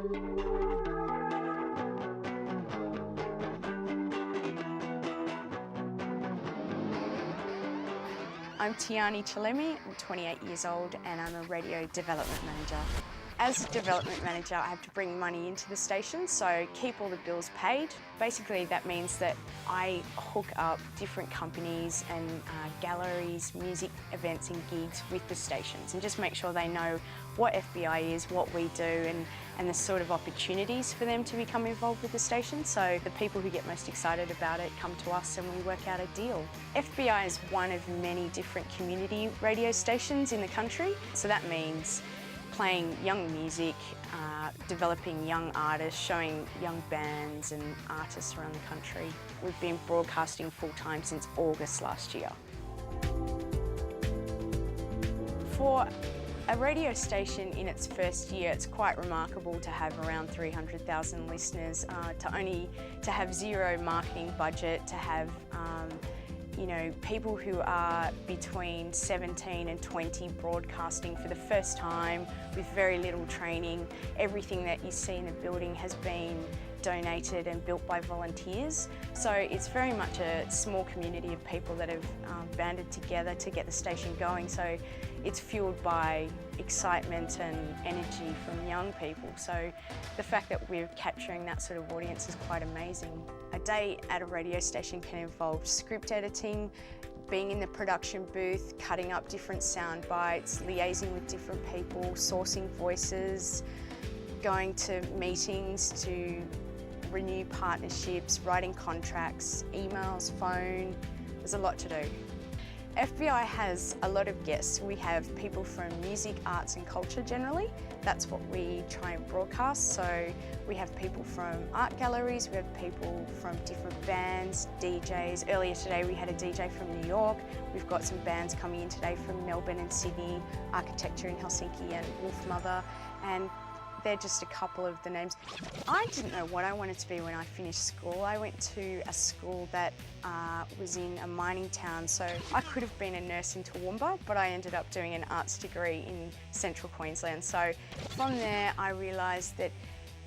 I'm Tiani Chalemi, I'm 28 years old and I'm a radio development manager. As a development manager, I have to bring money into the station, so keep all the bills paid. Basically, that means that I hook up different companies and galleries, music events and gigs with the stations and just make sure they know what FBI is, what we do and the sort of opportunities for them to become involved with the station. So the people who get most excited about it come to us and we work out a deal. FBI is one of many different community radio stations in the country, so that means playing young music, developing young artists, showing young bands and artists around the country. We've been broadcasting full-time since August last year. For a radio station in its first year, it's quite remarkable to have around 300,000 listeners, to have zero marketing budget, to have people who are between 17 and 20 broadcasting for the first time with very little training. Everything that you see in the building has been donated and built by volunteers. So it's very much a small community of people that have banded together to get the station going. So it's fueled by excitement and energy from young people. So the fact that we're capturing that sort of audience is quite amazing. A day at a radio station can involve script editing, being in the production booth, cutting up different sound bites, liaising with different people, sourcing voices, going to meetings to renew partnerships, writing contracts, emails, phone. There's a lot to do. FBI has a lot of guests. We have people from music, arts and culture generally. That's what we try and broadcast. So we have people from art galleries, we have people from different bands, DJs. Earlier today we had a DJ from New York. We've got some bands coming in today from Melbourne and Sydney, Architecture in Helsinki and Wolf Mother. And they're just a couple of the names. I didn't know what I wanted to be when I finished school. I went to a school that was in a mining town, so I could have been a nurse in Toowoomba, but I ended up doing an arts degree in central Queensland. So from there, I realised that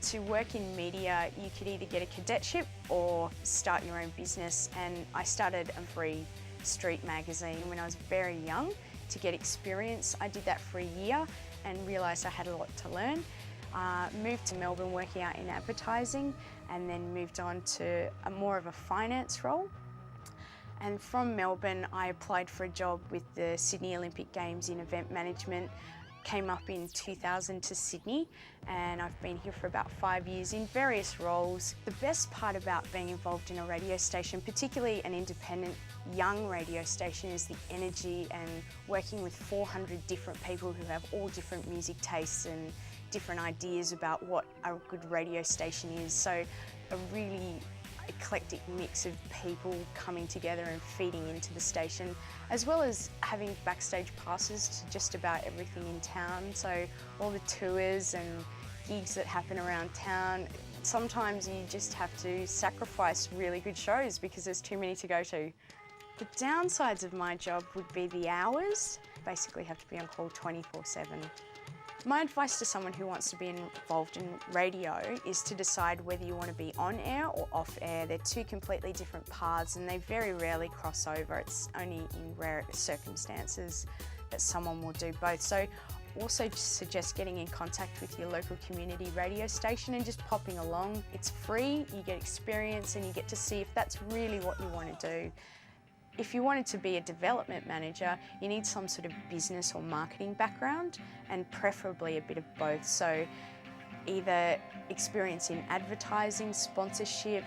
to work in media, you could either get a cadetship or start your own business. And I started a free street magazine when I was very young to get experience. I did that for a year and realised I had a lot to learn. Moved to Melbourne working out in advertising and then moved on to more of a finance role. And from Melbourne I applied for a job with the Sydney Olympic Games in event management. Came up in 2000 to Sydney and I've been here for about 5 years in various roles. The best part about being involved in a radio station, particularly an independent young radio station, is the energy and working with 400 different people who have all different music tastes and different ideas about what a good radio station is. So a really eclectic mix of people coming together and feeding into the station, as well as having backstage passes to just about everything in town. So all the tours and gigs that happen around town. Sometimes you just have to sacrifice really good shows because there's too many to go to. The downsides of my job would be the hours. Basically have to be on call 24/7. My advice to someone who wants to be involved in radio is to decide whether you want to be on air or off air. They're two completely different paths and they very rarely cross over. It's only in rare circumstances that someone will do both. So also suggest getting in contact with your local community radio station and just popping along. It's free, you get experience and you get to see if that's really what you want to do. If you wanted to be a development manager, you need some sort of business or marketing background and preferably a bit of both. So either experience in advertising, sponsorship,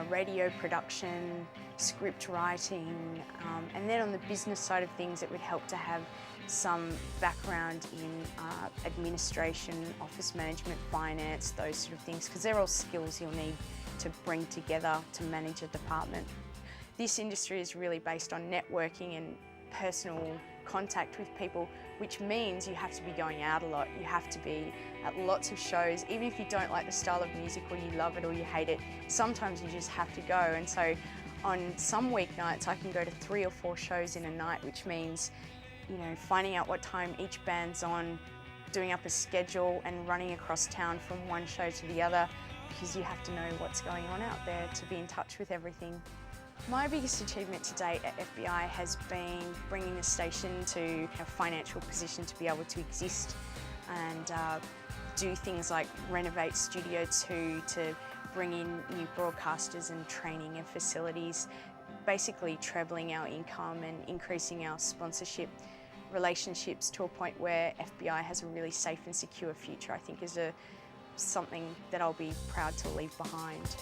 radio production, script writing, and then on the business side of things, it would help to have some background in administration, office management, finance, those sort of things, because they're all skills you'll need to bring together to manage a department. This industry is really based on networking and personal contact with people, which means you have to be going out a lot. You have to be at lots of shows, even if you don't like the style of music or you love it or you hate it. Sometimes you just have to go. And so on some weeknights, I can go to 3 or 4 shows in a night, which means, finding out what time each band's on, doing up a schedule and running across town from one show to the other, because you have to know what's going on out there to be in touch with everything. My biggest achievement to date at FBI has been bringing the station to a financial position to be able to exist and do things like renovate Studio 2 to bring in new broadcasters and training and facilities, basically trebling our income and increasing our sponsorship relationships to a point where FBI has a really safe and secure future, I think is something that I'll be proud to leave behind.